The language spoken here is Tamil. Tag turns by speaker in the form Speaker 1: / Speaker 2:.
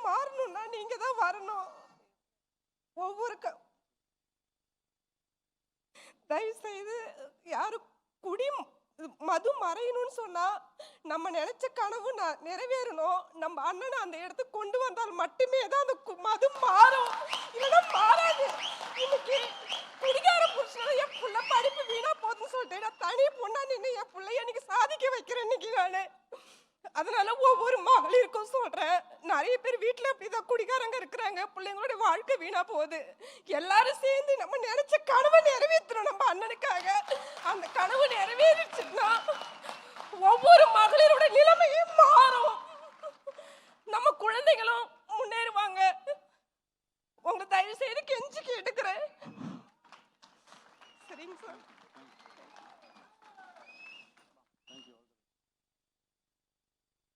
Speaker 1: மாறணும்னா நீங்க தான் வரணும். ஒவ்வொரு தயவு செய்து யாரும் குடி மது மறையணும்னு சொன்னா நம்ம நினைச்ச கனவு நிறைவேறணும். நம்ம அண்ணனை அந்த இடத்துக்கு கொண்டு வந்தால் மட்டுமே தான் அந்த மது மாறும், இல்லைன்னா மாறாது. இன்னைக்கு குடிகார புருஷனால என் புள்ள படிப்பு வீணா போதுன்னு சொல்லிட்டு நான் தனி பொண்ணா நின்று என் பிள்ளைய இன்னைக்கு சாதிக்க வைக்கிறேன் இன்னைக்கு நானு. அதனால ஒவ்வொரு மகளிருக்கும் சொல்றேன், நிறைய பேர் வீட்டுல அப்படிதான் குடிகாரங்க இருக்கிறாங்க, பிள்ளைங்களோட வாழ்க்கை வீணா போகுது. எல்லாரும் சேர்ந்து நம்ம நினைச்ச கனவை நிறைவேற்றணும் நம்ம அண்ணனுக்காக. அந்த கனவு நிறைவேறிச்சுன்னா ஒவ்வொரு மகளிரோட நிலைமையும் மாறும், நம்ம குழந்தைகளும் முன்னேறுவாங்க. உங்களை தயவு செய்து கெஞ்சி கேட்டுக்கிறேன். சரிங்க சார்.